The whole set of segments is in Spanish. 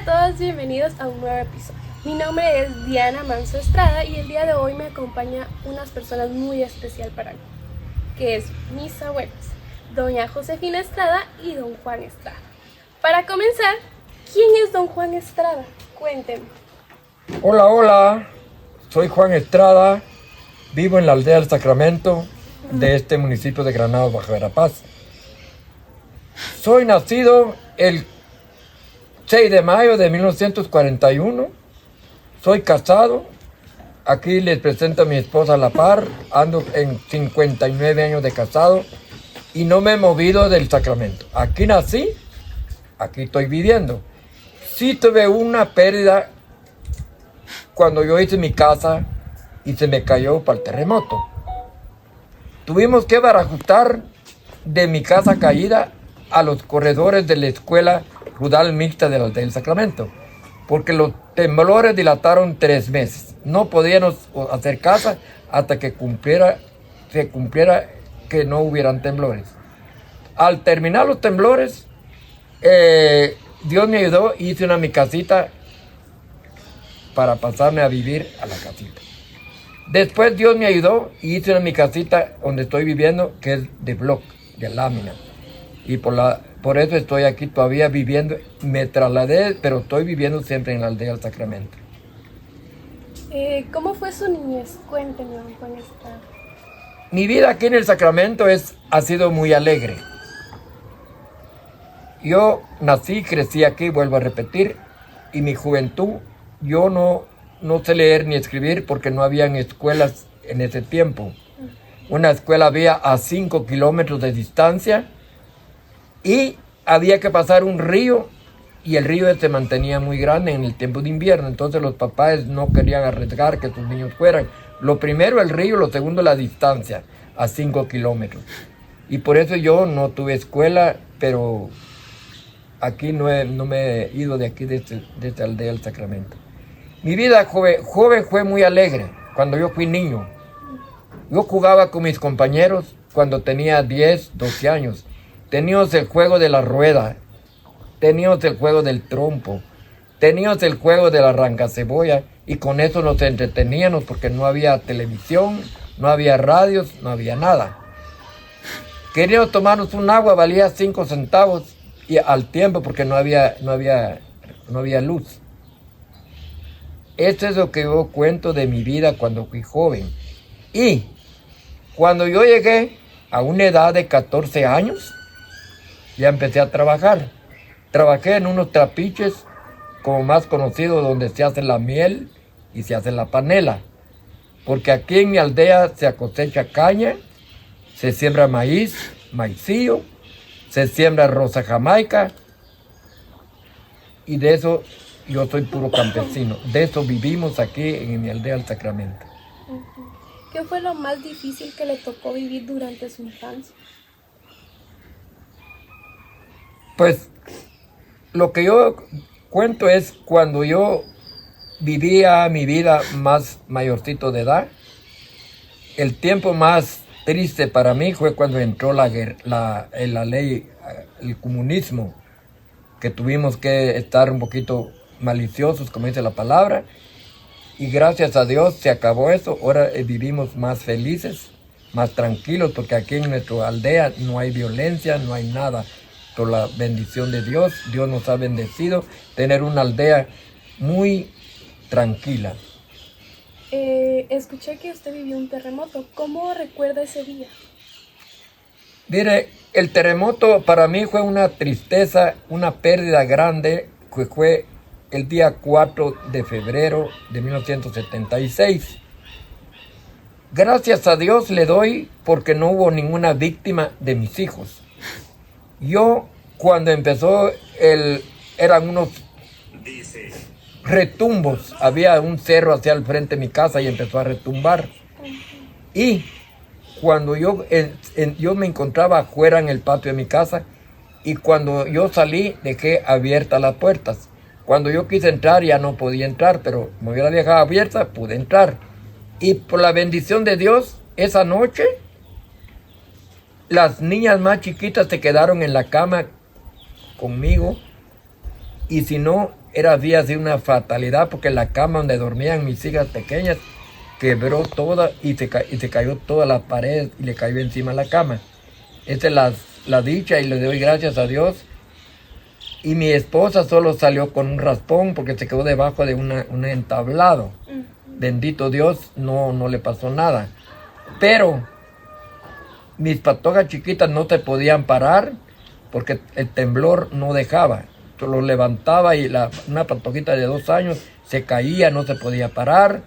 todos, bienvenidos a un nuevo episodio. Mi nombre es Diana Manso Estrada y el día de hoy me acompaña unas personas muy especial para mí, que es mis abuelos, doña Josefina Estrada y don Juan Estrada. Para comenzar, ¿quién es don Juan Estrada? Cuéntenme. Hola, soy Juan Estrada, vivo en la aldea del Sacramento de este municipio de Granados, Baja Verapaz. Soy nacido el 6 de mayo de 1941, soy casado, aquí les presento a mi esposa a la par, ando en 59 años de casado y no me he movido del Sacramento. Aquí nací, aquí estoy viviendo. Sí tuve una pérdida cuando yo hice mi casa y se me cayó para el terremoto. Tuvimos que barajustar de mi casa caída a los corredores de la escuela rural mixta del Sacramento, porque los temblores dilataron 3 meses. No podíamos hacer casa hasta que se cumpliera que no hubieran temblores. Al terminar los temblores, Dios me ayudó y hice mi casita para pasarme a vivir a la casita. Después Dios me ayudó y hice mi casita donde estoy viviendo, que es de bloc, de lámina. Y por eso estoy aquí todavía viviendo. Me trasladé, pero estoy viviendo siempre en la aldea del Sacramento. ¿Cómo fue su niñez? Cuéntenme, don Juan Estrada. Mi vida aquí en el Sacramento ha sido muy alegre. Yo nací, crecí aquí, vuelvo a repetir, y mi juventud, yo no sé leer ni escribir porque no habían escuelas en ese tiempo. Una escuela había a 5 kilómetros de distancia y había que pasar un río y el río se mantenía muy grande en el tiempo de invierno. Entonces los papás no querían arriesgar que sus niños fueran. Lo primero el río, lo segundo la distancia, a 5 kilómetros. Y por eso yo no tuve escuela, pero aquí no me he ido de aquí, de esta aldea del Sacramento. Mi vida joven fue muy alegre cuando yo fui niño. Yo jugaba con mis compañeros cuando tenía 10, 12 años. Teníamos el juego de la rueda, teníamos el juego del trompo, teníamos el juego de la arrancacebolla y con eso nos entreteníamos porque no había televisión, no había radios, no había nada. Queríamos tomarnos un agua, valía 5 centavos y al tiempo porque no había luz. Esto es lo que yo cuento de mi vida cuando fui joven. Y cuando yo llegué a una edad de 14 años, ya empecé a trabajar. Trabajé en unos trapiches, como más conocido, donde se hace la miel y se hace la panela. Porque aquí en mi aldea se cosecha caña, se siembra maíz, maicillo, se siembra rosa jamaica, y de eso yo soy puro campesino. De eso vivimos aquí en mi aldea del Sacramento. ¿Qué fue lo más difícil que le tocó vivir durante su infancia? Pues lo que yo cuento es cuando yo vivía mi vida más mayorcito de edad. El tiempo más triste para mí fue cuando entró la ley, el comunismo, que tuvimos que estar un poquito maliciosos, como dice la palabra, y gracias a Dios se acabó eso. Ahora vivimos más felices, más tranquilos, porque aquí en nuestra aldea no hay violencia, no hay nada. Por la bendición de Dios, Dios nos ha bendecido tener una aldea muy tranquila. Escuché que usted vivió un terremoto. ¿Cómo recuerda ese día? Mire, el terremoto para mí fue una tristeza, una pérdida grande, que fue el día 4 de febrero de 1976. Gracias a Dios le doy porque no hubo ninguna víctima de mis hijos. Yo, cuando empezó, eran unos retumbos. Había un cerro hacia el frente de mi casa y empezó a retumbar. Y cuando yo me encontraba afuera en el patio de mi casa, y cuando yo salí, dejé abiertas las puertas. Cuando yo quise entrar, ya no podía entrar, pero como yo la dejaba abierta, pude entrar. Y por la bendición de Dios, esa noche, las niñas más chiquitas se quedaron en la cama conmigo, y si no, era días de una fatalidad porque la cama donde dormían mis hijas pequeñas quebró toda y se cayó toda la pared y le cayó encima la cama. Esa es la dicha y le doy gracias a Dios. Y mi esposa solo salió con un raspón porque se quedó debajo de un entablado. Bendito Dios, no le pasó nada. Pero mis patojas chiquitas no se podían parar porque el temblor no dejaba. Yo lo levantaba y una patojita de 2 años se caía, no se podía parar.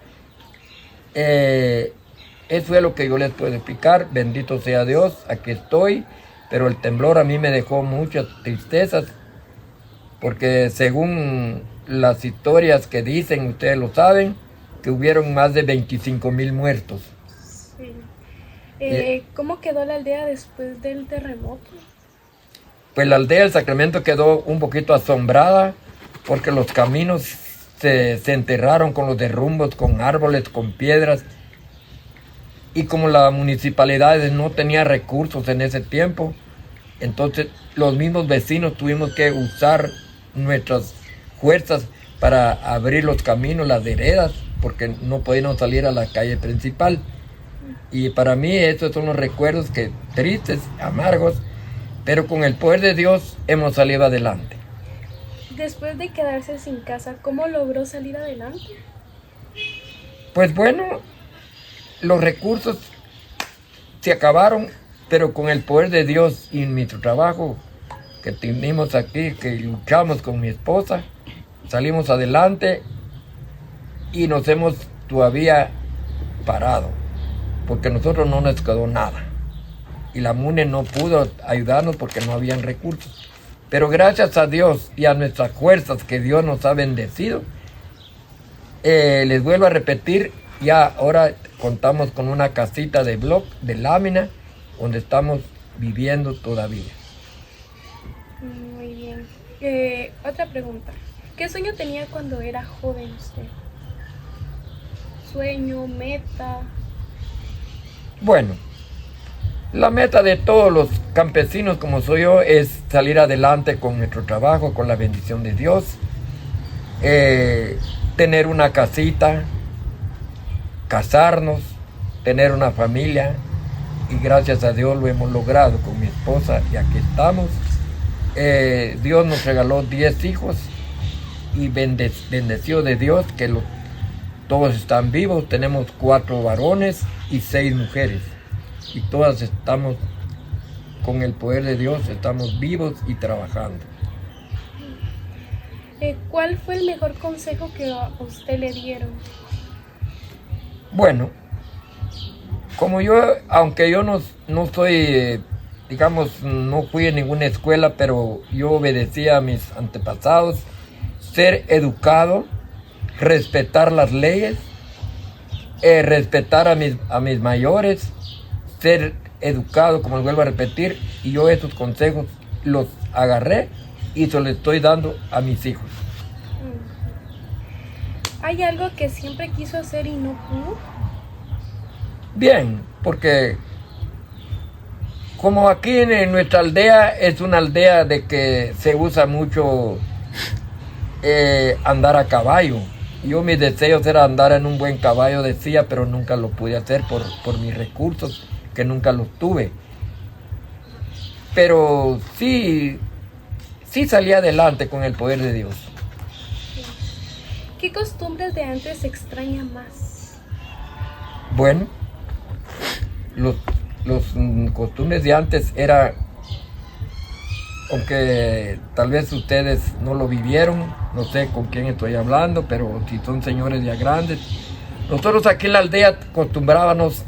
Eso es lo que yo les puedo explicar. Bendito sea Dios, aquí estoy. Pero el temblor a mí me dejó muchas tristezas, porque según las historias que dicen, ustedes lo saben, que hubieron más de 25,000 muertos. Sí. ¿Cómo quedó la aldea después del terremoto? Pues la aldea del Sacramento quedó un poquito asombrada, porque los caminos se enterraron con los derrumbos, con árboles, con piedras. Y como la municipalidad no tenía recursos en ese tiempo, entonces los mismos vecinos tuvimos que usar nuestras fuerzas para abrir los caminos, las veredas, porque no podíamos salir a la calle principal. Y para mí estos son los recuerdos tristes, amargos, pero con el poder de Dios hemos salido adelante. Después de quedarse sin casa, ¿cómo logró salir adelante? Pues bueno, los recursos se acabaron, pero con el poder de Dios y nuestro trabajo que tenemos aquí, que luchamos con mi esposa, salimos adelante y nos hemos todavía parado, porque nosotros no nos quedó nada. Y la MUNE no pudo ayudarnos porque no habían recursos. Pero gracias a Dios y a nuestras fuerzas que Dios nos ha bendecido, les vuelvo a repetir, ya ahora contamos con una casita de bloc, de lámina, donde estamos viviendo todavía. Muy bien. Otra pregunta. ¿Qué sueño tenía cuando era joven usted? ¿Sueño, meta? Bueno, la meta de todos los campesinos como soy yo es salir adelante con nuestro trabajo, con la bendición de Dios, tener una casita, casarnos, tener una familia, y gracias a Dios lo hemos logrado con mi esposa y aquí estamos. Dios nos regaló 10 hijos y bendecido de Dios que todos están vivos. Tenemos 4 varones y 6 mujeres y todas estamos con el poder de Dios, estamos vivos y trabajando. ¿Cuál fue el mejor consejo que a usted le dieron? Bueno, como yo, aunque yo no soy, digamos, no fui a ninguna escuela, pero yo obedecía a mis antepasados, ser educado, respetar las leyes, respetar a mis mayores, ser educado, como les vuelvo a repetir, y yo esos consejos los agarré y se los estoy dando a mis hijos. ¿Hay algo que siempre quiso hacer y no pudo? Bien, porque como aquí en nuestra aldea es una aldea de que se usa mucho andar a caballo. Yo mis deseos era andar en un buen caballo, decía, pero nunca lo pude hacer por mis recursos, que nunca los tuve. Pero sí salí adelante con el poder de Dios. ¿Qué costumbres de antes extraña más? Bueno, los costumbres de antes era, aunque tal vez ustedes no lo vivieron, no sé con quién estoy hablando, pero si son señores ya grandes, nosotros aquí en la aldea acostumbrábamos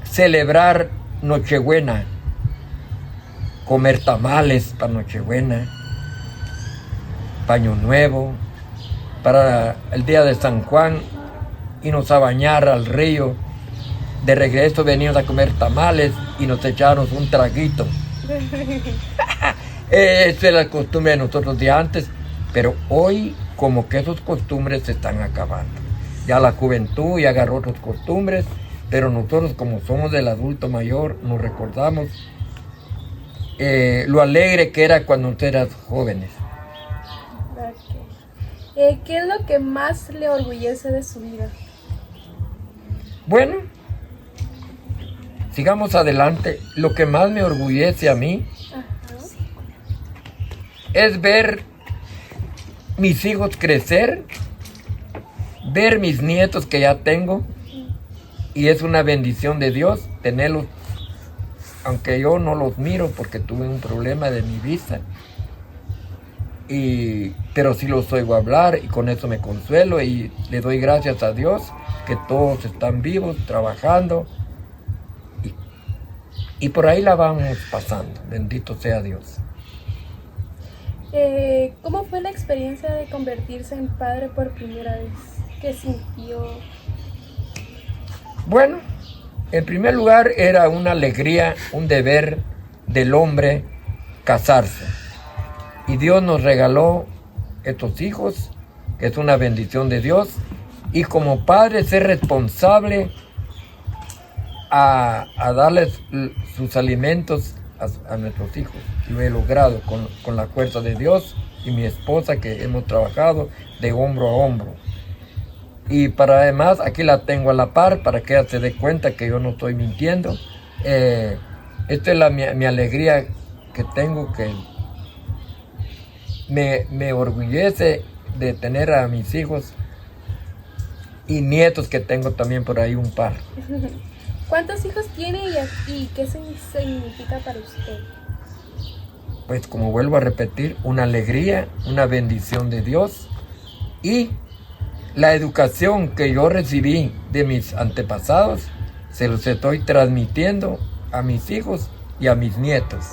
celebrar Nochebuena, comer tamales para Nochebuena, Paño Nuevo, para el día de San Juan, irnos a bañar al río. De regreso veníamos a comer tamales y nos echábamos un traguito. Esa es la costumbre de nosotros de antes, pero hoy como que esas costumbres se están acabando. Ya la juventud ya agarró otras costumbres, pero nosotros como somos del adulto mayor nos recordamos lo alegre que era cuando ustedes eran jóvenes. ¿Qué es lo que más le orgullece de su vida? Bueno, sigamos adelante. Lo que más me orgullece a mí Ajá. es ver mis hijos crecer, ver mis nietos que ya tengo, y es una bendición de Dios tenerlos, aunque yo no los miro porque tuve un problema de mi vista, pero sí los oigo hablar y con eso me consuelo y le doy gracias a Dios que todos están vivos, trabajando, y por ahí la vamos pasando, bendito sea Dios. ¿Cómo fue la experiencia de convertirse en padre por primera vez? ¿Qué sintió? Bueno, en primer lugar era una alegría, un deber del hombre casarse. Y Dios nos regaló estos hijos, que es una bendición de Dios. Y como padre ser responsable a darles sus alimentos a nuestros hijos. Y lo he logrado con la fuerza de Dios y mi esposa, que hemos trabajado de hombro a hombro. Y para además, aquí la tengo a la par para que ella se dé cuenta que yo no estoy mintiendo. Esta es mi alegría que tengo, que me orgullece de tener a mis hijos y nietos, que tengo también por ahí un par. ¿Cuántos hijos tiene y qué significa para usted? Pues como vuelvo a repetir, una alegría, una bendición de Dios, y la educación que yo recibí de mis antepasados, se los estoy transmitiendo a mis hijos y a mis nietos.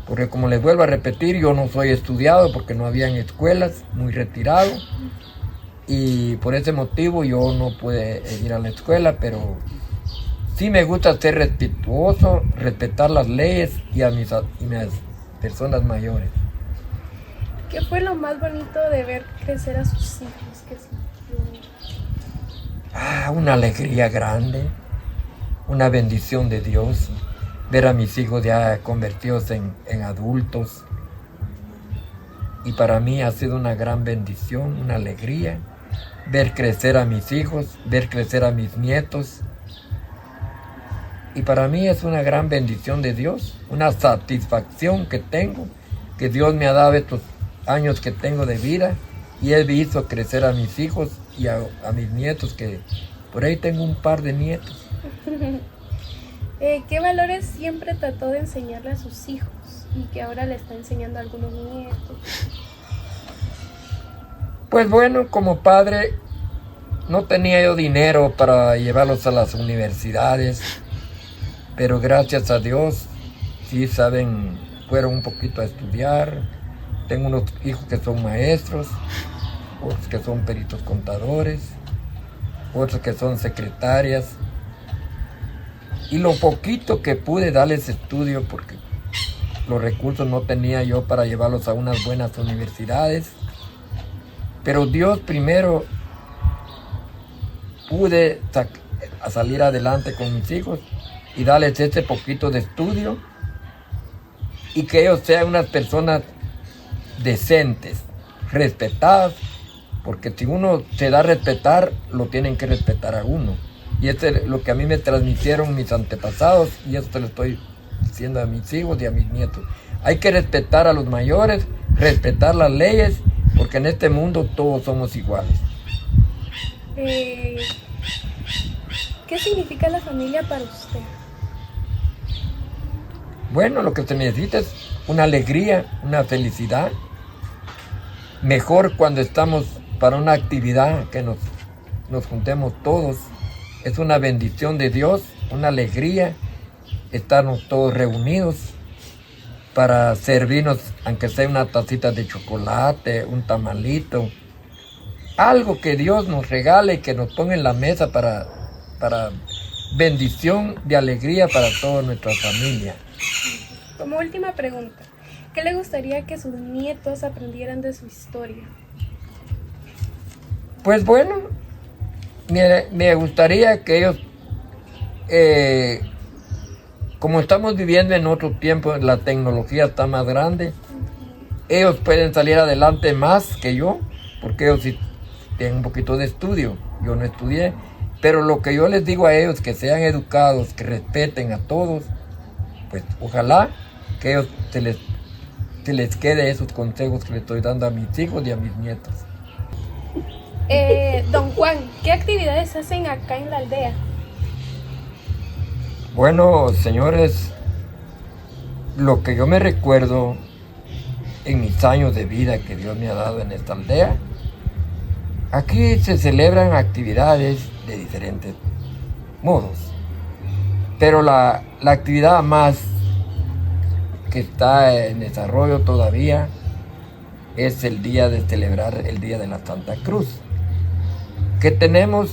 Porque como les vuelvo a repetir, yo no soy estudiado porque no habían escuelas, muy retirado. Y por ese motivo yo no pude ir a la escuela, pero sí me gusta ser respetuoso, respetar las leyes y a mis personas mayores. ¿Qué fue lo más bonito de ver crecer a sus hijos? ¿Qué sintió? Una alegría grande, una bendición de Dios, ver a mis hijos ya convertidos en adultos. Y para mí ha sido una gran bendición, una alegría, ver crecer a mis hijos, ver crecer a mis nietos. Y para mí es una gran bendición de Dios, una satisfacción que tengo, que Dios me ha dado estos años que tengo de vida, y he visto crecer a mis hijos y a mis nietos, que por ahí tengo un par de nietos. ¿Qué valores siempre trató de enseñarle a sus hijos y que ahora le está enseñando a algunos nietos? Pues bueno, como padre no tenía yo dinero para llevarlos a las universidades, pero gracias a Dios sí fueron un poquito a estudiar. Tengo unos hijos que son maestros, otros que son peritos contadores, otros que son secretarias. Y lo poquito que pude darles estudio, porque los recursos no tenía yo para llevarlos a unas buenas universidades. Pero Dios primero pude salir adelante con mis hijos y darles ese poquito de estudio, y que ellos sean unas personas decentes, respetadas, porque si uno se da a respetar, lo tienen que respetar a uno. Y esto es lo que a mí me transmitieron mis antepasados, y esto lo estoy diciendo a mis hijos y a mis nietos. Hay que respetar a los mayores, respetar las leyes, porque en este mundo todos somos iguales. ¿Qué significa la familia para usted? Bueno, lo que se necesita es una alegría, una felicidad. Mejor cuando estamos para una actividad, que nos juntemos todos. Es una bendición de Dios, una alegría estarnos todos reunidos para servirnos, aunque sea una tacita de chocolate, un tamalito, algo que Dios nos regale y que nos ponga en la mesa para bendición de alegría para toda nuestra familia. Como última pregunta, ¿qué le gustaría que sus nietos aprendieran de su historia? Pues bueno, me gustaría que ellos, como estamos viviendo en otro tiempo, la tecnología está más grande, ellos pueden salir adelante más que yo, porque ellos sí tienen un poquito de estudio, yo no estudié, pero lo que yo les digo a ellos, que sean educados, que respeten a todos, pues ojalá que ellos se les quede esos consejos que le estoy dando a mis hijos y a mis nietos. Don Juan, ¿qué actividades hacen acá en la aldea? Bueno, señores, lo que yo me recuerdo en mis años de vida que Dios me ha dado en esta aldea, aquí se celebran actividades de diferentes modos, pero la actividad más que está en desarrollo todavía es el día de celebrar el Día de la Santa Cruz, que tenemos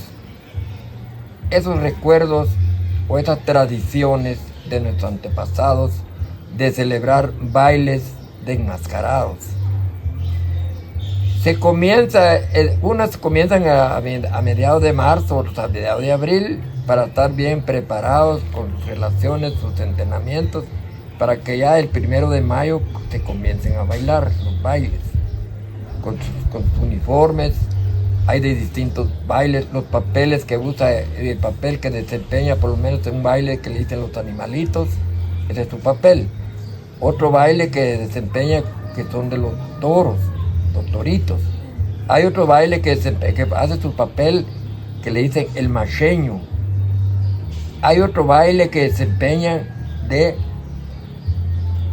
esos recuerdos o esas tradiciones de nuestros antepasados de celebrar bailes de enmascarados. Unos comienzan a mediados de marzo, otros a mediados de abril, para estar bien preparados con sus relaciones, sus entrenamientos, para que ya el 1 de mayo se comiencen a bailar los bailes, con sus uniformes. Hay de distintos bailes, los papeles que usa, el papel que desempeña por lo menos en un baile que le dicen los animalitos, ese es su papel. Otro baile que desempeña que son de los toros, los toritos. Hay otro baile que hace su papel que le dicen el macheño. Hay otro baile que desempeña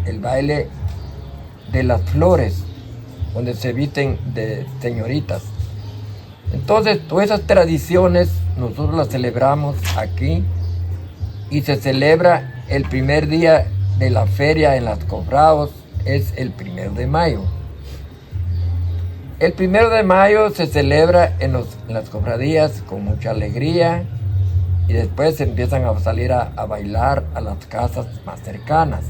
el baile de las flores, donde se visten de señoritas. Entonces, todas esas tradiciones nosotros las celebramos aquí y se celebra el primer día de la feria en Las Cofrados, es el 1 de mayo. El 1 de mayo se celebra en las cofradías con mucha alegría y después se empiezan a salir a bailar a las casas más cercanas.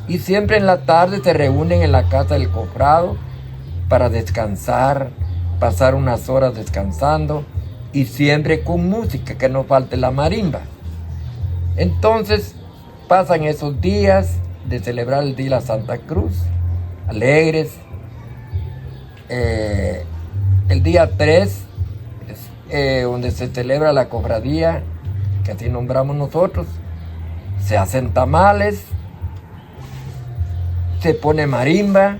Y siempre en la tarde se reúnen en la casa del cofrado para descansar, pasar unas horas descansando y siempre con música, que no falte la marimba. Entonces pasan esos días de celebrar el Día de la Santa Cruz, alegres. El día 3, donde se celebra la cofradía, que así nombramos nosotros, se hacen tamales, se pone marimba,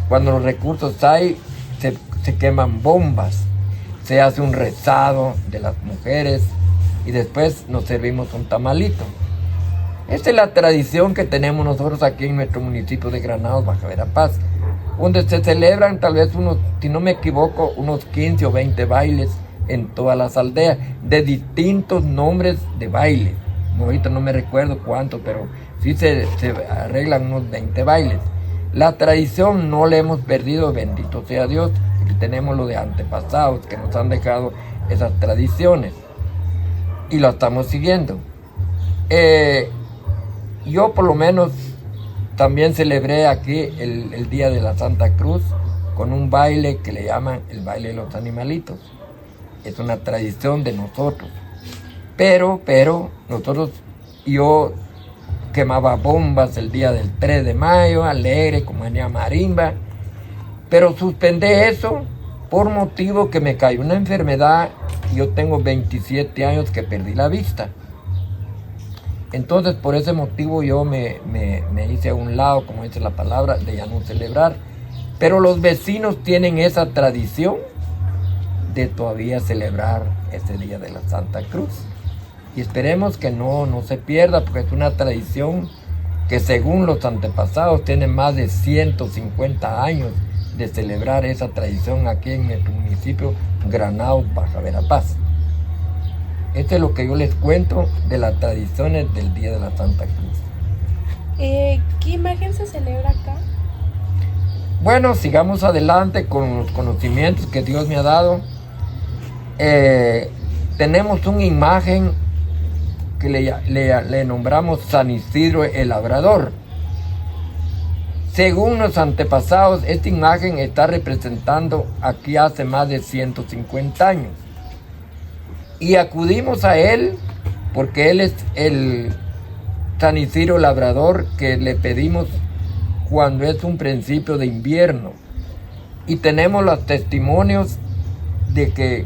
cuando los recursos hay, se queman bombas, se hace un rezado de las mujeres y después nos servimos un tamalito. Esta es la tradición que tenemos nosotros aquí en nuestro municipio de Granados, Baja Verapaz, donde se celebran tal vez si no me equivoco, unos 15 o 20 bailes en todas las aldeas, de distintos nombres de baile. Ahorita no me recuerdo cuántos, pero sí se arreglan unos 20 bailes. La tradición no la hemos perdido, bendito sea Dios, y tenemos lo de antepasados que nos han dejado esas tradiciones y lo estamos siguiendo. Yo por lo menos también celebré aquí el Día de la Santa Cruz con un baile que le llaman el baile de los animalitos. Es una tradición de nosotros. Pero yo quemaba bombas el día del 3 de mayo, alegre, como venía marimba. Pero suspendí eso por motivo que me cayó una enfermedad. Yo tengo 27 años que perdí la vista. Entonces, por ese motivo yo me hice a un lado, como dice la palabra, de ya no celebrar. Pero los vecinos tienen esa tradición de todavía celebrar ese Día de la Santa Cruz. Y esperemos que no se pierda, porque es una tradición que según los antepasados tiene más de 150 años de celebrar esa tradición aquí en nuestro municipio, Granados, Baja Verapaz. Esto es lo que yo les cuento de las tradiciones del Día de la Santa Cruz. ¿Qué imagen se celebra acá? Bueno, sigamos adelante con los conocimientos que Dios me ha dado. Tenemos una imagen que le nombramos San Isidro el Labrador. Según los antepasados, esta imagen está representando aquí hace más de 150 años. Y acudimos a él porque él es el San Isidro Labrador que le pedimos cuando es un principio de invierno. Y tenemos los testimonios de que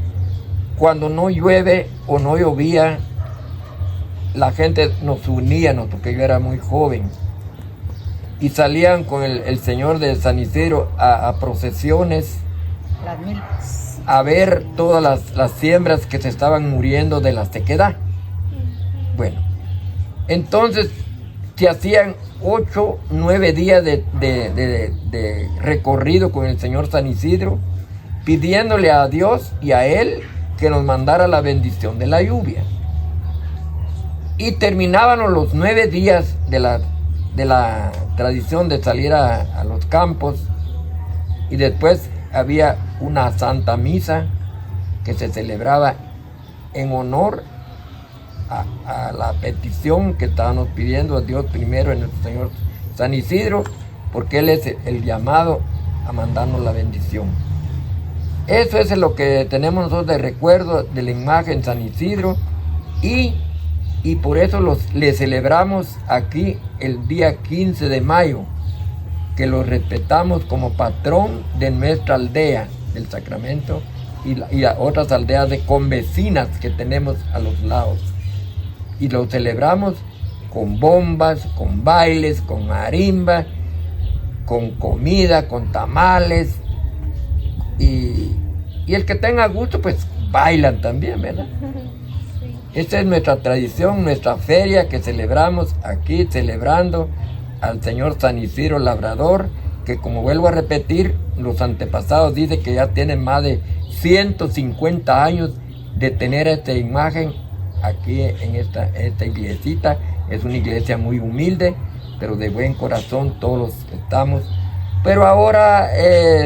cuando no llueve o no llovía, la gente nos unía, porque yo era muy joven. Y salían con el señor de San Isidro a procesiones, a ver todas las siembras que se estaban muriendo de la sequedad. Bueno, entonces se hacían 8, 9 días de recorrido con el señor San Isidro, pidiéndole a Dios y a él que nos mandara la bendición de la lluvia. Y terminaban los 9 días de la tradición de salir a los campos, y después había una santa misa que se celebraba en honor a la petición que estábamos pidiendo a Dios primero en nuestro Señor San Isidro, porque Él es el llamado a mandarnos la bendición. Eso es lo que tenemos nosotros de recuerdo de la imagen San Isidro, y por eso le celebramos aquí el día 15 de mayo, que lo respetamos como patrón de nuestra aldea del Sacramento y a otras aldeas de convecinas que tenemos a los lados. Y lo celebramos con bombas, con bailes, con marimba, con comida, con tamales. Y el que tenga gusto, pues bailan también, ¿verdad? Sí. Esta es nuestra tradición, nuestra feria que celebramos aquí, celebrando al señor San Isidro Labrador, que, como vuelvo a repetir, los antepasados dicen que ya tienen más de 150 años de tener esta imagen aquí en esta iglesita. Es una iglesia muy humilde, pero de buen corazón todos los que estamos. Pero ahora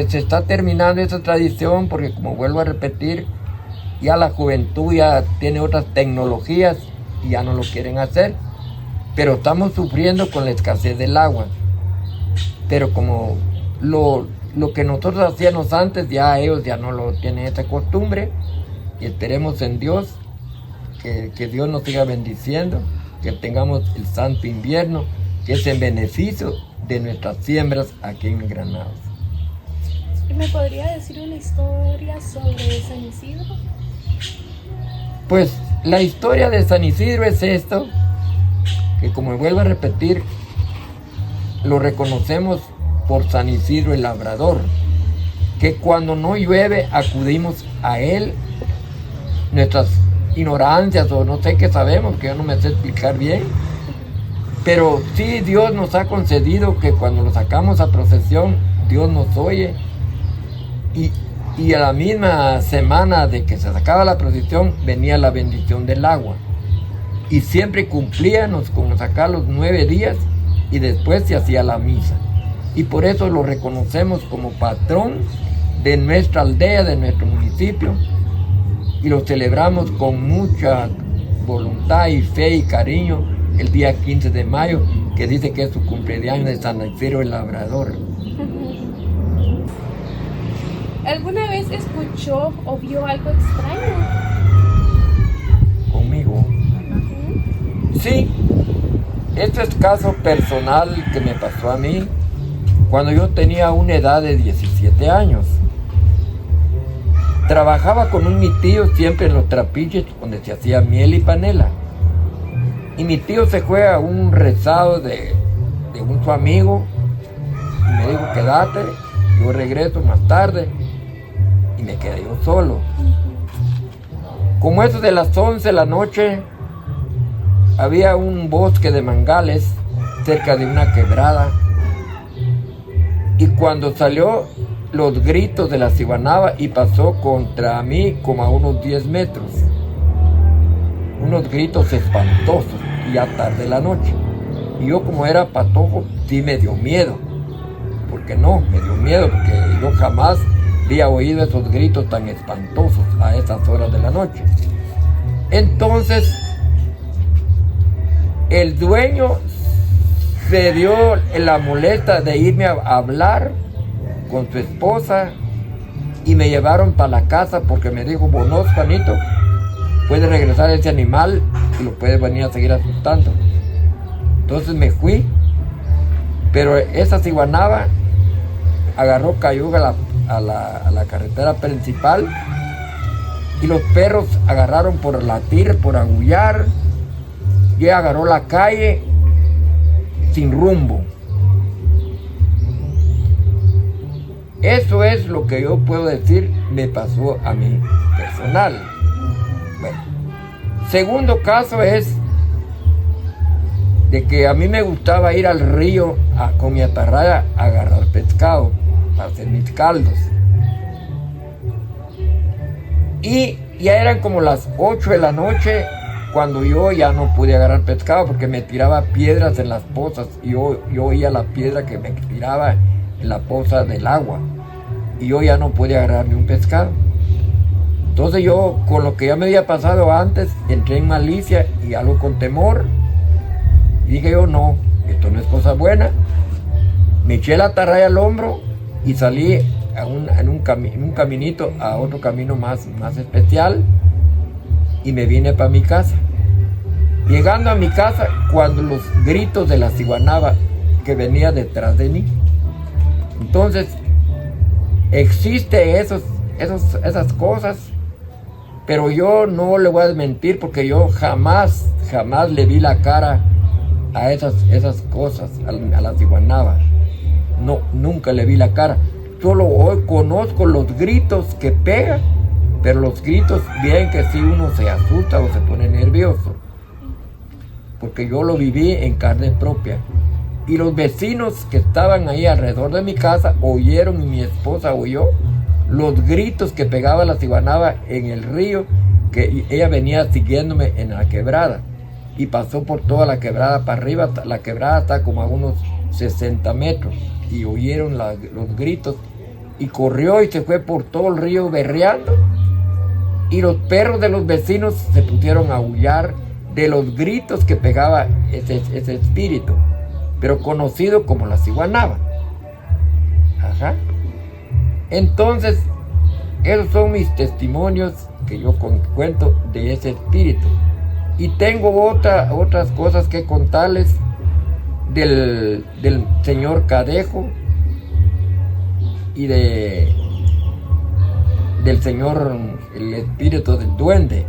se está terminando esa tradición, porque, como vuelvo a repetir, ya la juventud ya tiene otras tecnologías y ya no lo quieren hacer. Pero estamos sufriendo con la escasez del agua. Pero como lo que nosotros hacíamos antes, ya ellos ya no lo tienen esta costumbre. Y esperemos en Dios que Dios nos siga bendiciendo, que tengamos el santo invierno, que es en beneficio de nuestras siembras aquí en Granados. ¿Me podría decir una historia sobre San Isidro? Pues la historia de San Isidro es esto, que, como vuelvo a repetir, lo reconocemos por San Isidro el Labrador, que cuando no llueve acudimos a él. Nuestras ignorancias o no sé qué sabemos, que yo no me sé explicar bien, pero sí Dios nos ha concedido que cuando lo sacamos a procesión, Dios nos oye, y a la misma semana de que se sacaba la procesión venía la bendición del agua, y siempre cumplíamos con sacar los 9 días y después se hacía la misa, y por eso lo reconocemos como patrón de nuestra aldea, de nuestro municipio, y lo celebramos con mucha voluntad y fe y cariño el día 15 de mayo, que dice que es su cumpleaños de San Isidro el Labrador. ¿Alguna vez escuchó o vio algo extraño? ¿Conmigo? Sí, esto es caso personal que me pasó a mí cuando yo tenía una edad de 17 años. Trabajaba con mi tío siempre en los trapiches donde se hacía miel y panela. Y mi tío se fue a un rezado de su amigo y me dijo, quédate, yo regreso más tarde, y me quedé yo solo. Como eso de las 11 de la noche, había un bosque de mangales cerca de una quebrada, y cuando salió los gritos de la ciguanaba y pasó contra mí como a unos 10 metros. Unos gritos espantosos, y ya tarde la noche. Y yo, como era patojo, sí me dio miedo. Porque yo jamás había oído esos gritos tan espantosos a esas horas de la noche. Entonces, el dueño se dio la molestia de irme a hablar con su esposa, y me llevaron para la casa porque me dijo, bueno, Juanito, puede regresar ese animal y lo puedes venir a seguir asustando. Entonces me fui, pero esa ciguanaba agarró cayuga a la carretera principal y los perros agarraron por latir, por aullar, y agarró la calle sin rumbo. Eso es lo que yo puedo decir me pasó a mí personal. Bueno, segundo caso es de que a mí me gustaba ir al río con mi atarraya a agarrar pescado para hacer mis caldos. Y ya eran como las 8 de la noche cuando yo ya no pude agarrar pescado porque me tiraba piedras en las pozas y yo oía la piedra que me tiraba en la poza del agua y yo ya no podía agarrar ni un pescado. Entonces yo, con lo que ya me había pasado antes, entré en malicia y algo con temor. Y dije yo, no, esto no es cosa buena. Me eché la atarraya al hombro y salí en un caminito a otro camino más especial y me vine para mi casa. Llegando a mi casa, cuando los gritos de la ciguanaba que venía detrás de mí. Entonces, existe esas cosas, pero yo no le voy a desmentir porque yo jamás le vi la cara a esas cosas, a la ciguanaba. No, nunca le vi la cara. Solo hoy conozco los gritos que pega, pero los gritos, bien que si uno se asusta o se pone nervioso, porque yo lo viví en carne propia. Y los vecinos que estaban ahí alrededor de mi casa oyeron, y mi esposa oyó, los gritos que pegaba la ciguanaba en el río, que ella venía siguiéndome en la quebrada. Y pasó por toda la quebrada para arriba, la quebrada está como a unos 60 metros. Y oyeron los gritos, y corrió y se fue por todo el río berreando. Y los perros de los vecinos se pusieron a aullar de los gritos que pegaba ese espíritu, pero conocido como la ciguanaba. Ajá. Entonces, esos son mis testimonios que yo cuento de ese espíritu. Y tengo otras cosas que contarles del señor Cadejo y del señor, el espíritu del duende,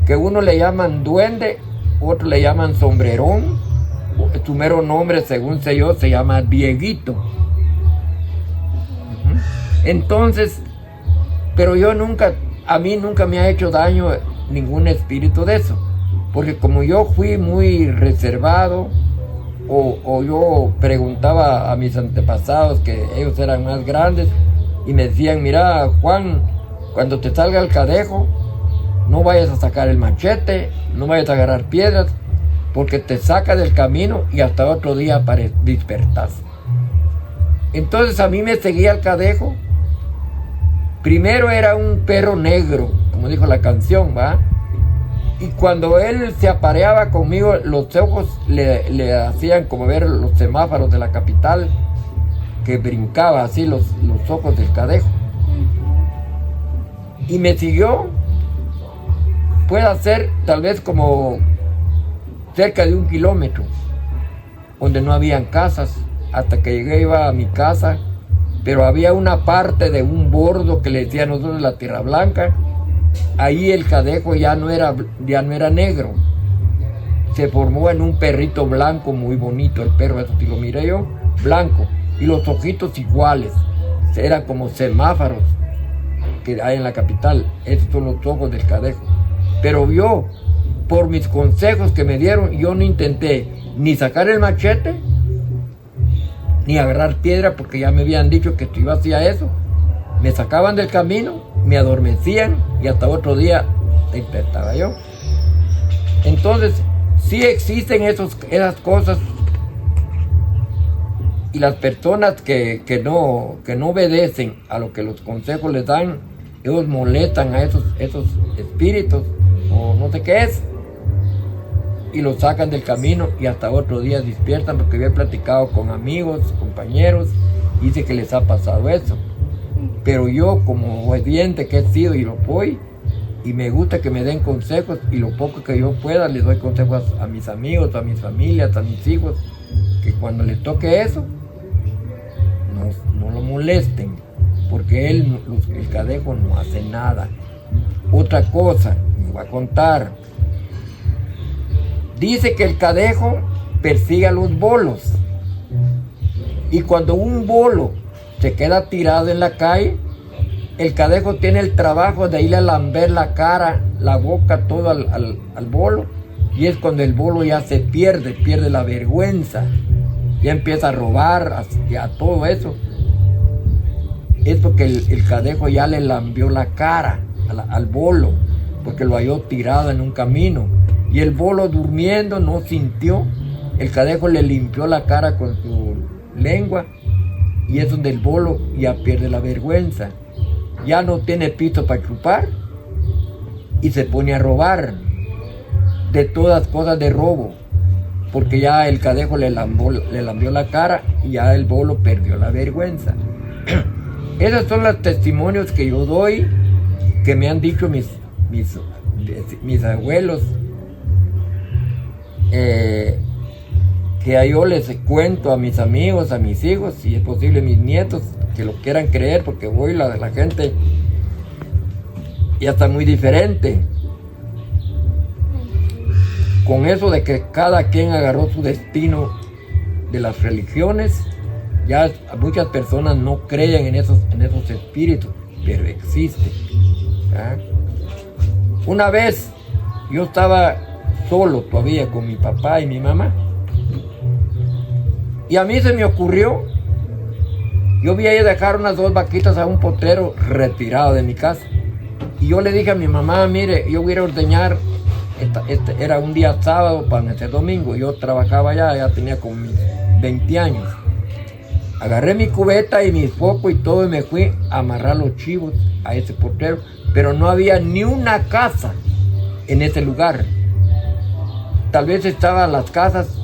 que uno le llaman duende, otro le llaman sombrerón. Su mero nombre, según sé yo, se llama Dieguito. Entonces, pero a mí nunca me ha hecho daño ningún espíritu de eso, porque como yo fui muy reservado, o yo preguntaba a mis antepasados, que ellos eran más grandes, y me decían, mira Juan, cuando te salga el cadejo, no vayas a sacar el machete, no vayas a agarrar piedras, porque te saca del camino y hasta otro día despertás. Entonces a mí me seguía el cadejo. Primero era un perro negro, como dijo la canción, ¿va? Y cuando él se apareaba conmigo, los ojos le hacían como ver los semáforos de la capital, que brincaba así los ojos del cadejo. Y me siguió, puede ser tal vez como cerca de 1 kilómetro, donde no habían casas, hasta que llegué, iba a mi casa, pero había una parte de un bordo que le decían nosotros la Tierra Blanca. Ahí el cadejo ya no era negro, se formó en un perrito blanco muy bonito, el perro, eso sí lo miré yo, blanco, y los ojitos iguales, eran como semáforos que hay en la capital. Esos son los ojos del cadejo. Pero yo, por mis consejos que me dieron, yo no intenté ni sacar el machete, ni agarrar piedra, porque ya me habían dicho que si yo hacía eso, me sacaban del camino, me adormecían y hasta otro día despertaba yo. Entonces, sí existen esas cosas, y las personas que no obedecen a lo que los consejos les dan, ellos molestan a esos espíritus, o no sé qué es, y los sacan del camino y hasta otro día despiertan, porque yo he platicado con amigos, compañeros, y dice que les ha pasado eso. Pero yo, como obediente que he sido y lo voy, y me gusta que me den consejos, y lo poco que yo pueda les doy consejos a mis amigos, a mis familias, a mis hijos, que cuando les toque eso, no lo molesten, porque el cadejo no hace nada. Otra cosa, me voy a contar. Dice que el cadejo persigue a los bolos. Y cuando un bolo se queda tirado en la calle, el cadejo tiene el trabajo de ir a lamber la cara, la boca, todo al bolo. Y es cuando el bolo ya se pierde la vergüenza. Ya empieza a robar, a todo eso. Es porque el cadejo ya le lambió la cara al bolo, porque lo halló tirado en un camino. Y el bolo durmiendo no sintió. El cadejo le limpió la cara con su lengua. Y es donde el bolo ya pierde la vergüenza. Ya no tiene pito para chupar. Y se pone a robar. De todas cosas de robo. Porque ya el cadejo le lambió la cara y ya el bolo perdió la vergüenza. Esos son los testimonios que yo doy, que me han dicho mis abuelos, que yo les cuento a mis amigos, a mis hijos, si es posible mis nietos, que lo quieran creer, porque hoy la gente ya está muy diferente. Con eso de que cada quien agarró su destino de las religiones, ya muchas personas no creen en esos espíritus, pero existen. ¿Ah? Una vez yo estaba solo todavía con mi papá y mi mamá, y a mí se me ocurrió, yo vi a ella dejar unas 2 vaquitas a un potrero retirado de mi casa, y yo le dije a mi mamá, mire, yo voy a ir a ordeñar. Era un día sábado para el domingo. Yo trabajaba ya tenía como mis 20 años. Agarré mi cubeta y mi foco y todo y me fui a amarrar los chivos a ese potrero. Pero no había ni una casa en ese lugar. Tal vez estaban las casas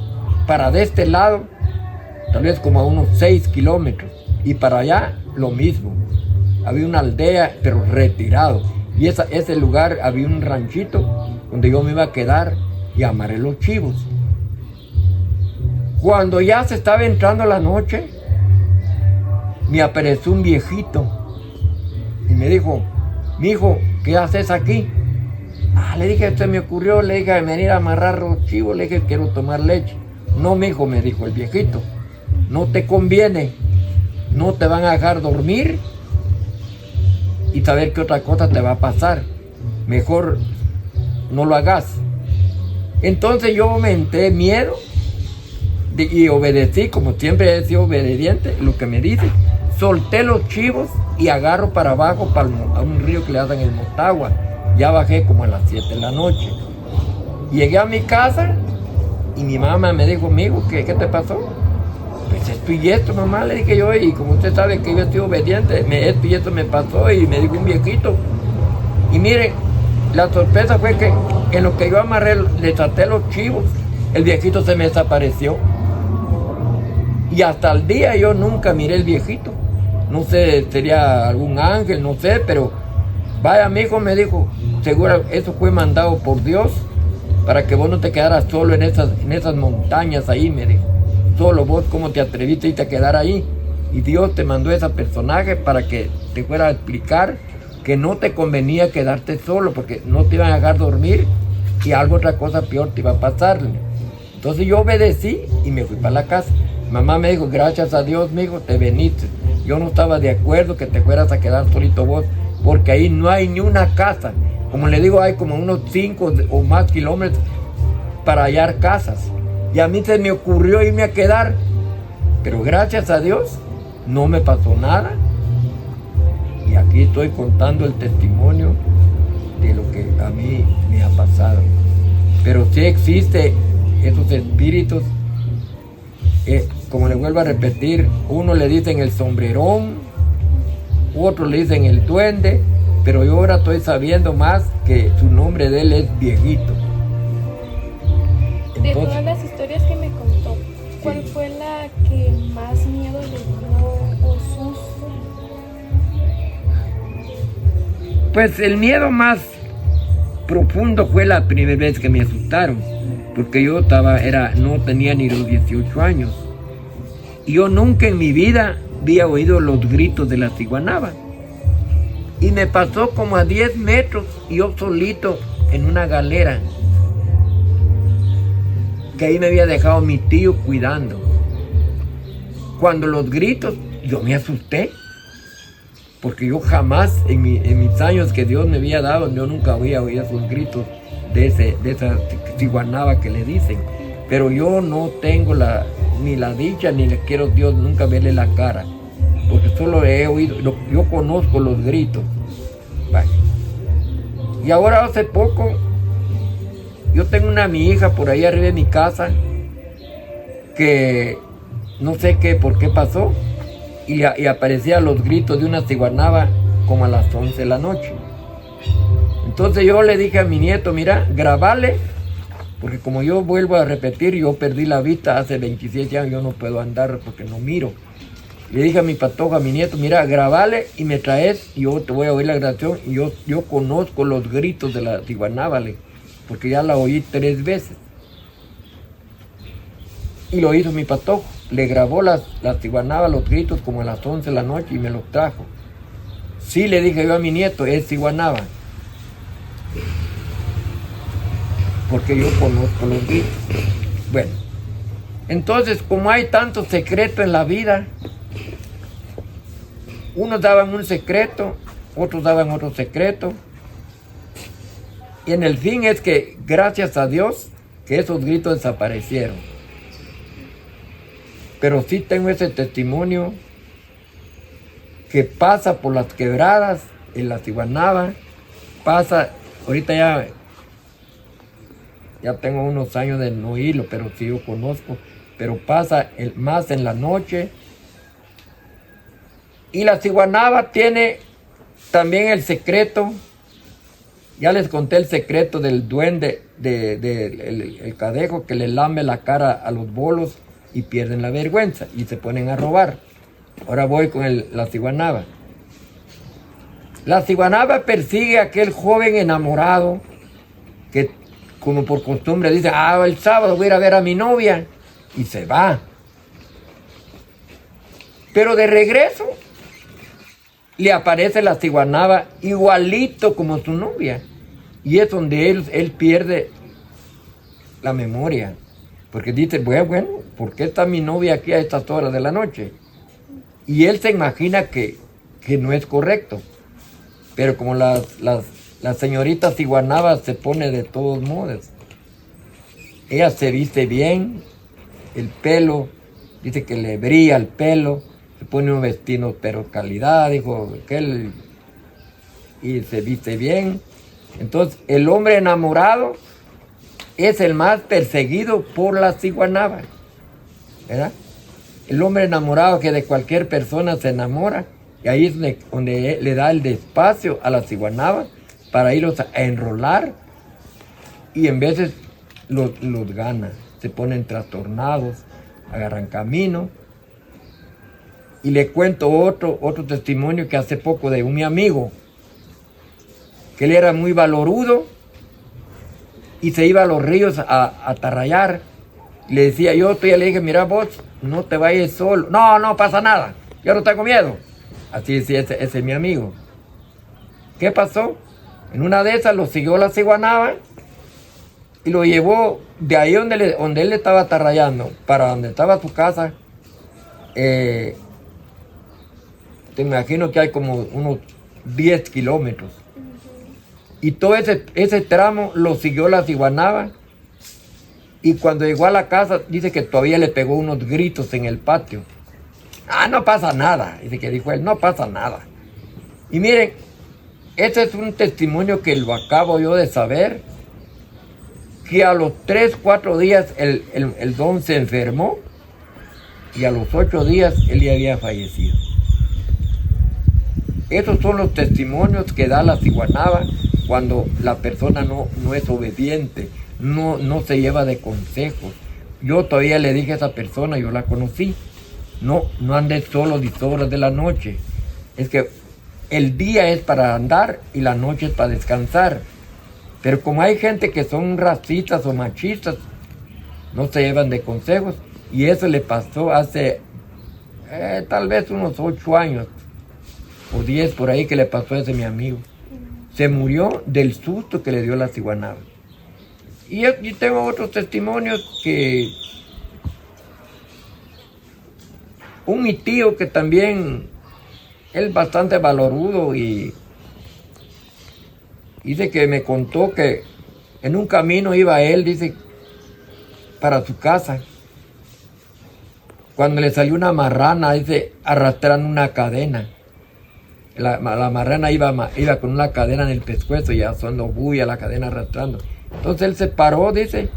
para de este lado, tal vez como a unos 6 kilómetros. Y para allá lo mismo. Había una aldea, pero retirado. Y ese lugar había un ranchito donde yo me iba a quedar y amarré los chivos. Cuando ya se estaba entrando la noche, me apareció un viejito y me dijo, mijo, ¿qué haces aquí? Le dije, se me ocurrió, le dije, venir a amarrar los chivos, le dije, quiero tomar leche. No, mijo, me dijo el viejito, no te conviene, no te van a dejar dormir y saber qué otra cosa te va a pasar. Mejor no lo hagas. Entonces yo me entré miedo y obedecí, como siempre he sido obediente, lo que me dice. Solté los chivos y agarro para abajo a un río que le hacen el Motagua. Ya bajé como a las 7 de la noche. Llegué a mi casa y mi mamá me dijo, amigo, ¿qué te pasó? Pues esto y esto, mamá, le dije yo, y como usted sabe que yo estoy obediente, esto y esto me pasó, y me dijo un viejito. Y miren, la sorpresa fue que en lo que yo amarré, le traté los chivos, el viejito se me desapareció. Y hasta el día yo nunca miré el viejito. No sé, sería algún ángel, no sé, pero vaya, mi hijo me dijo, seguro eso fue mandado por Dios para que vos no te quedaras solo en esas montañas ahí, me dijo. Solo vos, ¿cómo te atreviste a quedar ahí? Y Dios te mandó ese personaje para que te fuera a explicar que no te convenía quedarte solo, porque no te iban a dejar dormir y otra cosa peor te iba a pasar. Entonces yo obedecí y me fui para la casa. Mamá me dijo, gracias a Dios, mijo, te veniste. Yo no estaba de acuerdo que te fueras a quedar solito vos, porque ahí no hay ni una casa. Como le digo, hay como unos 5 o más kilómetros para hallar casas. Y a mí se me ocurrió irme a quedar, pero gracias a Dios no me pasó nada. Y aquí estoy contando el testimonio de lo que a mí me ha pasado. Pero sí existe esos espíritus, como le vuelvo a repetir, uno le dicen el sombrerón, otro le dicen el duende, pero yo ahora estoy sabiendo más que su nombre de él es viejito. De todas las historias que me contó, ¿cuál fue la que más miedo le dio o susto? Pues el miedo más profundo fue la primera vez que me asustaron, porque yo no tenía ni los 18 años. Y yo nunca en mi vida había oído los gritos de la ciguanaba. Y me pasó como a 10 metros, yo solito en una galera, que ahí me había dejado mi tío cuidando. Cuando los gritos, yo me asusté, porque yo jamás, en mis años que Dios me había dado, yo nunca había oído esos gritos de esa ciguanaba que le dicen. Pero yo no tengo ni la dicha, ni le quiero a Dios nunca verle la cara, porque solo he oído, yo conozco los gritos. Vaya. Y ahora hace poco, yo tengo mi hija por ahí arriba de mi casa, que no sé por qué pasó, y aparecían los gritos de una ciguanaba como a las 11 de la noche. Entonces yo le dije a mi nieto, mira, grabale, porque como yo vuelvo a repetir, yo perdí la vista hace 27 años, yo no puedo andar porque no miro. Le dije a mi patojo, a mi nieto, mira, grabale y me traes, y yo te voy a oír la grabación, y yo conozco los gritos de la ciguanaba, porque ya la oí 3 veces. Y lo hizo mi patojo, le grabó la ciguanaba, los gritos como a las 11 de la noche y me los trajo. Sí, le dije yo a mi nieto, es ciguanaba, porque yo conozco los gritos. Bueno, entonces como hay tanto secreto en la vida, unos daban un secreto, otros daban otro secreto, y en el fin es que gracias a Dios que esos gritos desaparecieron. Pero sí tengo ese testimonio que pasa por las quebradas en la ciguanaba, pasa, ahorita ya tengo unos años de no oírlo, pero sí yo conozco, pero pasa más en la noche. Y la ciguanaba tiene también el secreto, ya les conté el secreto del duende, el cadejo que le lame la cara a los bolos y pierden la vergüenza y se ponen a robar. Ahora voy con la ciguanaba. La ciguanaba persigue a aquel joven enamorado que, como por costumbre, dice, el sábado voy a ir a ver a mi novia, y se va. Pero de regreso le aparece la ciguanaba igualito como su novia, y es donde él pierde la memoria, porque dice, bueno, ¿por qué está mi novia aquí a estas horas de la noche? Y él se imagina que no es correcto, pero como la señorita ciguanaba se pone de todos modos, ella se viste bien, el pelo, dice que le brilla el pelo, se pone un vestido pero calidad, dijo aquel, y se viste bien. Entonces el hombre enamorado es el más perseguido por la ciguanaba, ¿verdad? El hombre enamorado que de cualquier persona se enamora, y ahí es donde le da el despacio a la ciguanaba para irlos a enrolar, y en veces los gana, se ponen trastornados, agarran camino. Y le cuento otro testimonio que hace poco de mi amigo, que él era muy valorudo y se iba a los ríos a atarrayar. Le decía yo le dije, mira vos, no te vayas solo. No pasa nada, yo no tengo miedo. Así decía ese es mi amigo. ¿Qué pasó? En una de esas lo siguió la ciguanaba y lo llevó de ahí donde él estaba atarrayando para donde estaba su casa. Te imagino que hay como unos 10 kilómetros. Y todo ese tramo lo siguió la ciguanaba. Y cuando llegó a la casa, dice que todavía le pegó unos gritos en el patio. No pasa nada, dice que dijo él, no pasa nada. Y miren, este es un testimonio que lo acabo yo de saber, que a los 3, 4 días el don se enfermó, y a los 8 días él ya había fallecido. Esos son los testimonios que da la ciguanaba cuando la persona no es obediente, no se lleva de consejos. Yo todavía le dije a esa persona, yo la conocí, no andes solo 10 horas de la noche. Es que el día es para andar y la noche es para descansar. Pero como hay gente que son racistas o machistas, no se llevan de consejos. Y eso le pasó hace Tal vez unos 8 años o 10 por ahí que le pasó a ese mi amigo. Se murió del susto que le dio la ciguanaba. Y yo tengo otros testimonios que mi tío que también él bastante valorudo y dice que me contó que en un camino iba él, dice, para su casa. Cuando le salió una marrana, dice, arrastrando una cadena. La marrana iba con una cadena en el pescuezo y haciendo bulla la cadena arrastrando. Entonces él se paró, dice,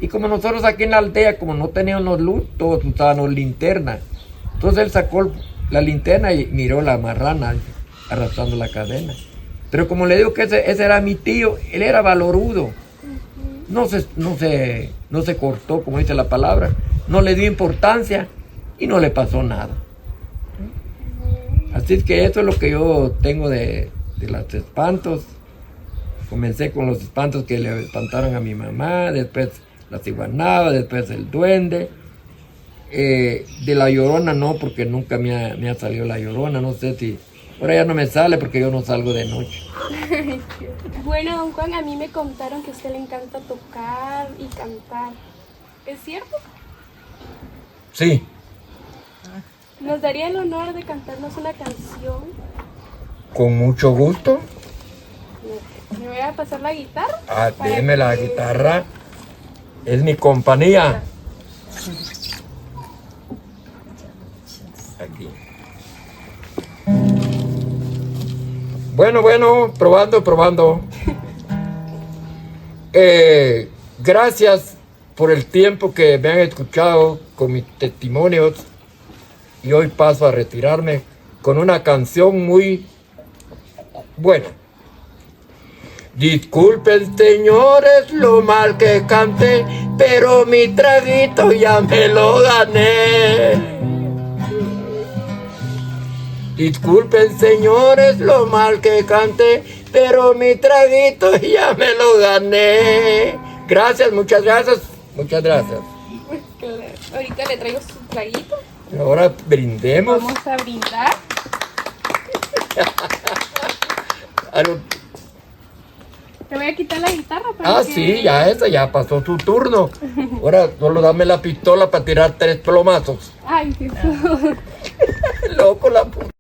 y como nosotros aquí en la aldea, como no teníamos luz, todos usábamos linterna. Entonces él sacó la linterna y miró la marrana arrastrando la cadena. Pero como le digo que ese era mi tío, él era valorudo. No se cortó, como dice la palabra, no le dio importancia y no le pasó nada. Así es que eso es lo que yo tengo de los espantos. Comencé con los espantos que le espantaron a mi mamá, después la ciguanaba, después el duende. De la llorona no, porque nunca me ha salido la llorona, no sé si... Ahora ya no me sale porque yo no salgo de noche. Bueno, don Juan, a mí me contaron que a usted le encanta tocar y cantar. ¿Es cierto? Sí. ¿Nos daría el honor de cantarnos una canción? Con mucho gusto. ¿Me voy a pasar la guitarra? Deme la guitarra. Es mi compañía. Aquí. Bueno, probando. Gracias por el tiempo que me han escuchado con mis testimonios. Y hoy paso a retirarme con una canción muy buena. Disculpen, señores, lo mal que canté, pero mi traguito ya me lo gané. Disculpen, señores, lo mal que canté, pero mi traguito ya me lo gané. Gracias, muchas gracias. Ahorita le traigo su traguito. Ahora brindemos. Vamos a brindar. Te voy a quitar la guitarra para que... Sí, ya pasó tu turno. Ahora solo dame la pistola para tirar 3 plomazos. Ay, Jesús. Loco la puta.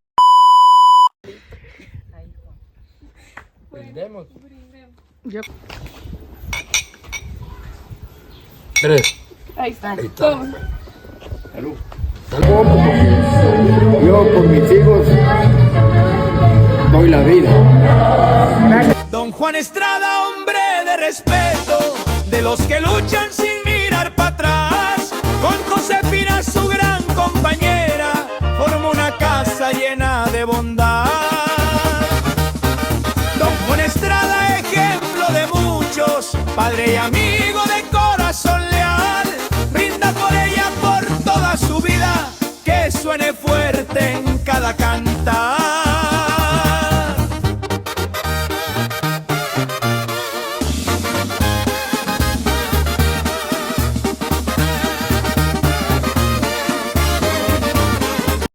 Brindemos. Yo. 3. Ahí está. Ahí está. Toma. Salud. Yo por mis hijos doy la vida. Don Juan Estrada, hombre de respeto, de los que luchan sin mirar para atrás. Con Josefina, su gran compañera, formó una casa llena de bondad. Don Juan Estrada, ejemplo de muchos, padre y amigo de corazón leal. Brinda por ella por toda su vida, que suene fuerte en cada cantar.